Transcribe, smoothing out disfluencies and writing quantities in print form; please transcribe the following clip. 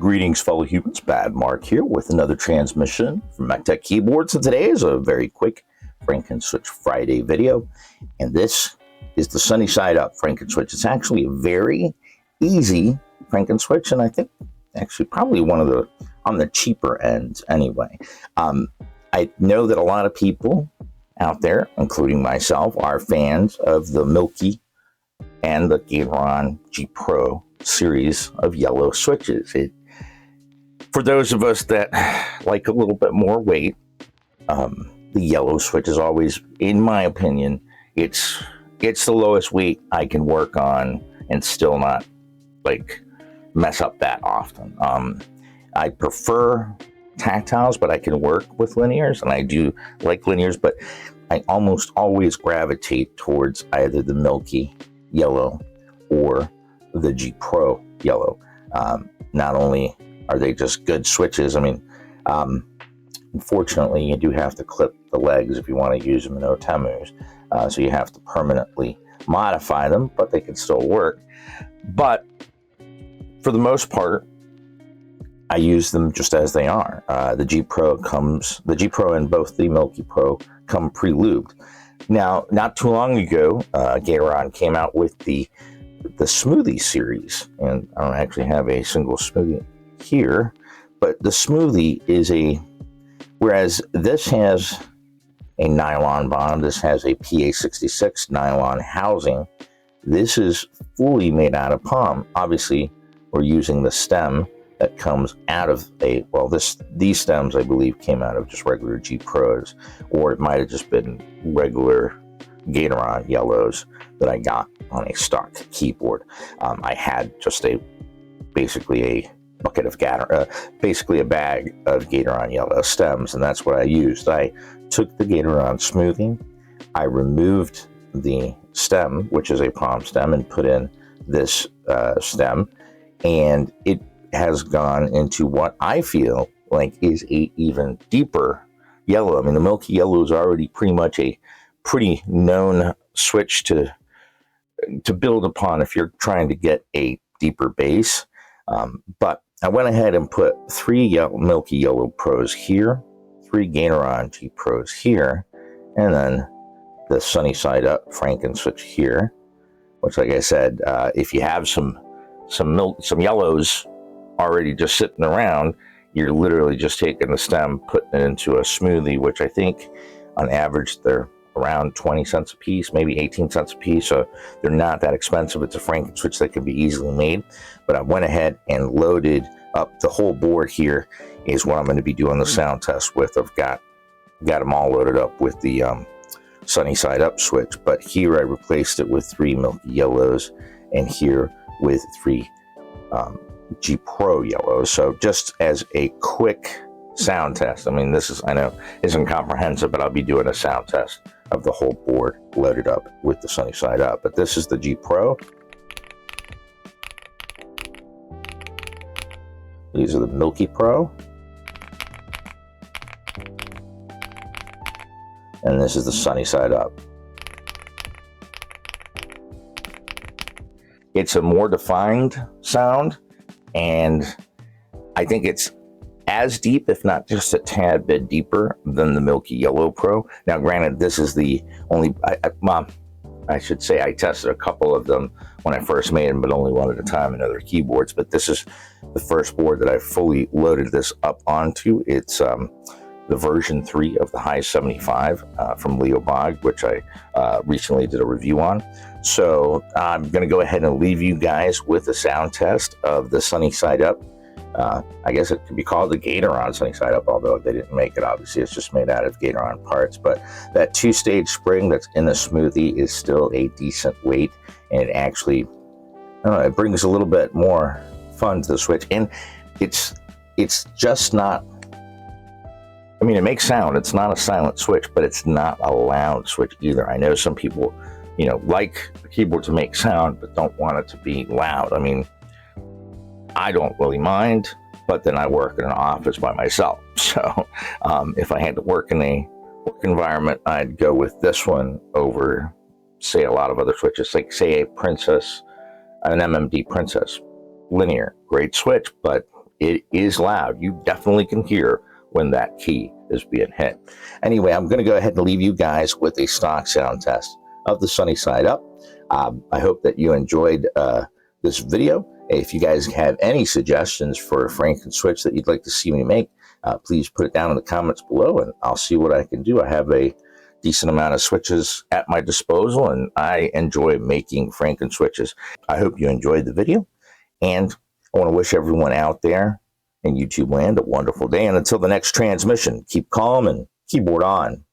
Greetings, fellow humans. Bad Mark here with another transmission from Metre Keyboards. And today is a very quick Frankenswitch Friday video. And this is the sunny side up Frankenswitch. It's actually a very easy Frankenswitch, and I think actually probably one of the on the cheaper end anyway. I know that a lot of people out there, including myself, are fans of the Milky and the Gateron G Pro series of yellow switches. For those of us that like a little bit more weight, the yellow switch is always, in my opinion, it's the lowest weight I can work on and still not like mess up that often. I prefer tactiles, but I can work with linears, and I do like linears, but I almost always gravitate towards either the Milky yellow or the G Pro yellow. Not only are they just good switches, I mean, unfortunately, you do have to clip the legs if you want to use them in Otemus, so you have to permanently modify them, but they can still work. But for the most part, I use them just as they are. The G Pro and both the Milky Pro come pre-lubed. Now, not too long ago, Gateron came out with the Smoothie series, and I don't actually have a single Smoothie here, but the Smoothie is whereas this has a nylon bottom, this has a PA66 nylon housing. This is fully made out of palm. Obviously, we're using the stem that comes out of these stems, I believe, came out of just regular G Pros, or it might have just been regular Gateron yellows that I got on a stock keyboard. I had just basically a bucket of basically a bag of Gateron yellow stems, and that's what I used. I took the Gateron Smoothie, I removed the stem, which is a palm stem, and put in this stem, and it has gone into what I feel like is a even deeper yellow. I mean, the Milky yellow is already pretty much a pretty known switch to build upon if you're trying to get a deeper bass. But I went ahead and put 3 Milky Yellow Pros here, 3 Gateron G Pros here, and then the sunny side up Frankenswitch here, which, like I said, if you have some yellows already just sitting around, you're literally just taking the stem, putting it into a smoothie, which I think on average they're around 20 cents a piece, maybe 18 cents a piece, so they're not that expensive. It's a Frankenswitch that can be easily made. But I went ahead and loaded up the whole board. Here is what I'm going to be doing the sound test with. I've got them all loaded up with the sunny side up switch, but here I replaced it with 3 Milky yellows, and here with 3 G Pro yellows. So just as a quick sound test, I mean, this is, I know, isn't comprehensive, but I'll be doing a sound test of the whole board loaded up with the sunny side up. But this is the G Pro. These are the Milky Pro. And this is the sunny side up. It's a more defined sound, and I think it's as deep, if not just a tad bit deeper, than the Milky Yellow Pro. Now, granted, this is the only, I should say I tested a couple of them when I first made them, but only one at a time in other keyboards. But this is the first board that I fully loaded this up onto. It's the version 3 of the High 75 from Leo Bog, which I recently did a review on. So I'm going to go ahead and leave you guys with a sound test of the sunny side up. I guess it could be called the Gateron sunny side up, although they didn't make it. Obviously, it's just made out of Gateron parts. But that 2-stage spring that's in the Smoothie is still a decent weight, and it actually, I don't know, it brings a little bit more fun to the switch. And it's just not, I mean, it makes sound. It's not a silent switch, but it's not a loud switch either. I know some people, you know, like the keyboard to make sound, but don't want it to be loud. I mean, I don't really mind, but then I work in an office by myself. So if I had to work in a work environment, I'd go with this one over, say, a lot of other switches, like, say, an MMD Princess linear. Great switch, but it is loud. You definitely can hear when that key is being hit. Anyway, I'm going to go ahead and leave you guys with a stock sound test of the Sunny Side Up. I hope that you enjoyed this video. If you guys have any suggestions for a Frankenswitch that you'd like to see me make, please put it down in the comments below, and I'll see what I can do. I have a decent amount of switches at my disposal, and I enjoy making Frankenswitches. I hope you enjoyed the video, and I want to wish everyone out there in YouTube land a wonderful day. And until the next transmission, keep calm and keyboard on.